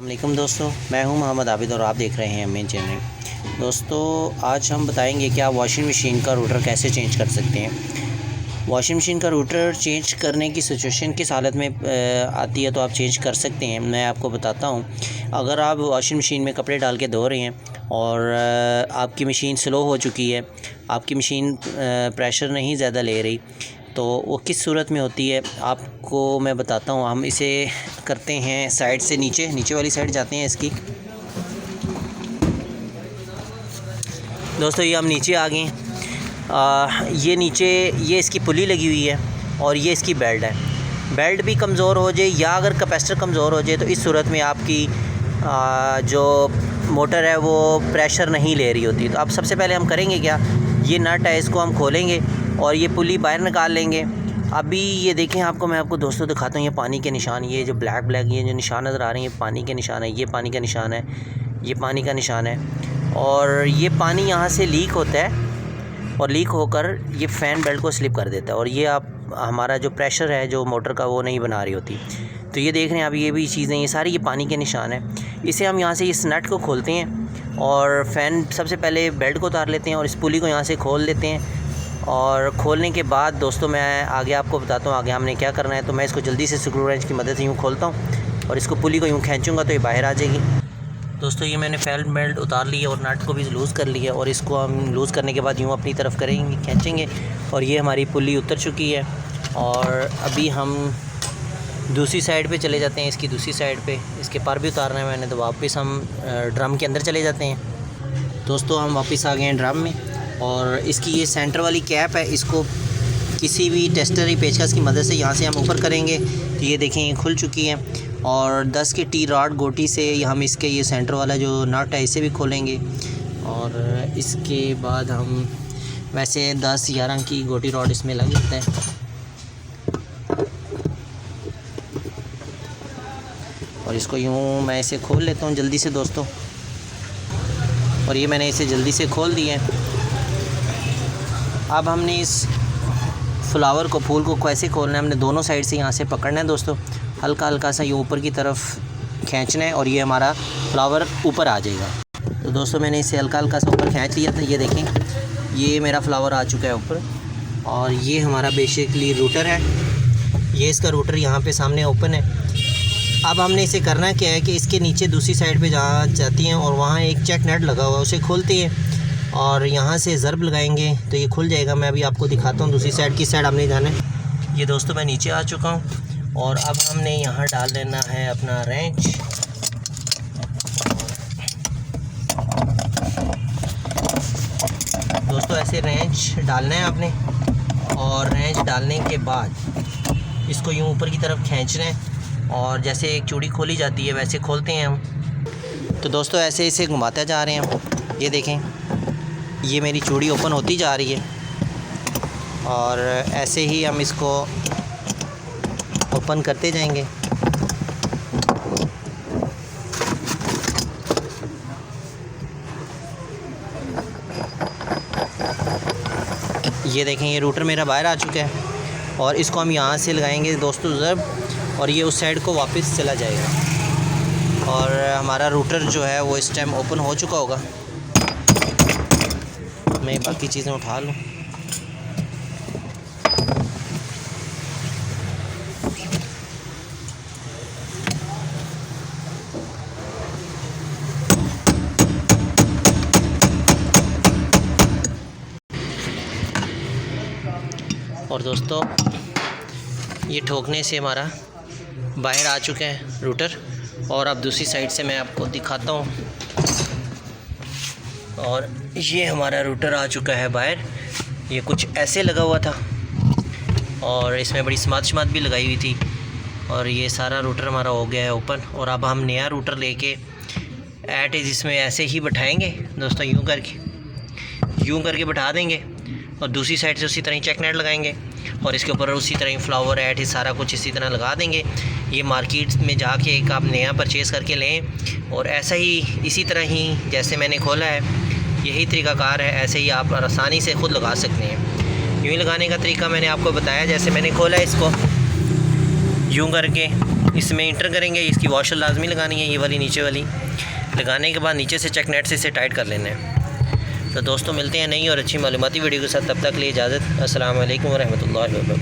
अस्सलामुअलैकुम दोस्तों, मैं हूं मोहम्मद आबिद और आप देख रहे हैं मेन चैनल। दोस्तों, आज हम बताएंगे कि आप वॉशिंग मशीन का रूटर कैसे चेंज कर सकते हैं। वॉशिंग मशीन का रूटर चेंज करने की सिचुएशन किस हालत में आती है तो आप चेंज कर सकते हैं। मैं आपको बताता हूं। अगर आप वॉशिंग मशीन में कपड़े डाल के धो रहे हैं और आपकी मशीन स्लो हो चुकी है, आपकी मशीन प्रेशर नहीं ज़्यादा ले रही, तो वो किस सूरत में होती है आपको मैं बताता हूँ। हम इसे करते हैं साइड से नीचे वाली साइड जाते हैं इसकी। दोस्तों, ये हम नीचे आ गए। ये नीचे ये इसकी पुली लगी हुई है और ये इसकी बेल्ट है। बेल्ट भी कमज़ोर हो जाए या अगर कैपेसिटर कमज़ोर हो जाए तो इस सूरत में आपकी जो मोटर है वो प्रेशर नहीं ले रही होती। तो अब सबसे पहले हम करेंगे क्या, ये नट है इसको हम खोलेंगे और ये पुली बाहर निकाल लेंगे। अभी ये देखें, मैं आपको दोस्तों दिखाता हूँ। ये पानी के निशान, ये जो ब्लैक ये जो निशान नज़र आ रहे हैं, ये पानी के निशान है। ये पानी का निशान है, ये पानी का निशान है। और ये पानी यहाँ से लीक होता है और लीक होकर ये फ़ैन बेल्ट को स्लिप कर देता है और ये हमारा जो प्रेशर है जो मोटर का वो नहीं बना रही होती। तो ये देख रहे हैं आप, ये भी चीज़ें, ये सारी ये पानी के निशान है। इसे हम यहाँ से इस नट को खोलते हैं और फ़ैन सबसे पहले बेल्ट को उतार लेते हैं और इस पुली को यहाँ से खोल देते हैं। और खोलने के बाद दोस्तों, मैं आगे आपको बताता हूँ आगे हमने क्या करना है। तो मैं इसको जल्दी से स्क्रू रेंच की मदद से यूँ खोलता हूँ और इसको पुली को यूँ खींचूँगा तो ये बाहर आ जाएगी। दोस्तों, ये मैंने फैन बेल्ट उतार ली है और नट को भी लूज़ कर लिया और इसको हम लूज़ करने के बाद यूँ अपनी तरफ करेंगे, खींचेंगे और ये हमारी पुली उतर चुकी है। और अभी हम दूसरी साइड पे चले जाते हैं, इसकी दूसरी साइड पे इसके पर भी उतारना है मैंने। तो वापस हम ड्रम के अंदर चले जाते हैं। दोस्तों, हम वापस आ गए हैं ड्रम में और इसकी ये सेंटर वाली कैप है, इसको किसी भी टेस्टर या पेचकस की मदद से यहाँ से हम ऊपर करेंगे तो ये देखें ये खुल चुकी है। और 10 की टी रॉड गोटी से हम इसके ये सेंटर वाला जो नट है इसे भी खोलेंगे। और इसके बाद हम वैसे 10-11 की गोटी रॉड इसमें लग जाता है और इसको यूँ मैं इसे खोल लेता हूँ जल्दी से दोस्तों। और ये मैंने इसे जल्दी से खोल दिया है। अब हमने इस फ्लावर को, फूल को कैसे खोलना है, हमने दोनों साइड से यहाँ से पकड़ना है दोस्तों। हल्का हल्का सा ये ऊपर की तरफ खींचना है और ये हमारा फ्लावर ऊपर आ जाएगा। तो दोस्तों, मैंने इसे हल्का हल्का सा ऊपर खींच लिया था। ये देखें, ये मेरा फ्लावर आ चुका है ऊपर। और ये हमारा बेसिकली रूटर है। ये इसका रूटर यहाँ पे सामने ओपन है। अब हमने इसे करना क्या है कि इसके नीचे दूसरी साइड पे जहाँ जाती हैं और वहाँ एक चेक नट लगा हुआ है, उसे खोलते हैं और यहाँ से ज़रब लगाएंगे तो ये खुल जाएगा। मैं अभी आपको दिखाता हूँ दूसरी साइड की साइड हमने जाना है। ये दोस्तों, मैं नीचे आ चुका हूँ और अब हमने यहाँ डाल देना है अपना रेंच। दोस्तों, ऐसे रेंच डालना है आपने और रेंच डालने के बाद इसको यूँ ऊपर की तरफ खींचना है और जैसे एक चूड़ी खोली जाती है वैसे खोलते हैं हम। तो दोस्तों, ऐसे इसे घुमाते जा रहे हैं हम। ये देखें, ये मेरी चूड़ी ओपन होती जा रही है और ऐसे ही हम इसको ओपन करते जाएंगे। ये देखें, ये रूटर मेरा बाहर आ चुका है और इसको हम यहाँ से लगाएंगे दोस्तों ज़रब और ये उस साइड को वापस चला जाएगा और हमारा रूटर जो है वो इस टाइम ओपन हो चुका होगा। मैं बाकी चीज़ें उठा लूँ। और दोस्तों, ये ठोकने से हमारा बाहर आ चुका है रूटर। और अब दूसरी साइड से मैं आपको दिखाता हूँ और ये हमारा रूटर आ चुका है बाहर। ये कुछ ऐसे लगा हुआ था और इसमें बड़ी स्मार्ट भी लगाई हुई थी और ये सारा रूटर हमारा हो गया है ओपन। और अब हम नया रूटर लेके एट इज़ इसमें ऐसे ही बैठाएंगे दोस्तों, यूँ करके बैठा देंगे और दूसरी साइड से उसी तरह ही चेक नेट लगाएंगे और इसके ऊपर उसी तरह ही फ्लावर एट ही सारा कुछ इसी तरह लगा देंगे। ये मार्केट में जाके एक आप नया परचेज़ करके लें और ऐसा ही इसी तरह ही जैसे मैंने खोला है यही तरीक़ाकार है, ऐसे ही आप आसानी से ख़ुद लगा सकते हैं। यूँ लगाने का तरीका मैंने आपको बताया। जैसे मैंने खोला इसको यूँ करके इसमें इंटर करेंगे। इसकी वॉशर लाजमी लगानी है, ये वाली नीचे वाली। लगाने के बाद नीचे से चेक नेट से इसे टाइट कर लेना है। तो दोस्तों मिलते हैं नई और अच्छी मालूमाती वीडियो के साथ, तब तक के लिए इजाज़त। अस्सलाम वालेकुम व रहमतुल्लाहि व बरकातहू।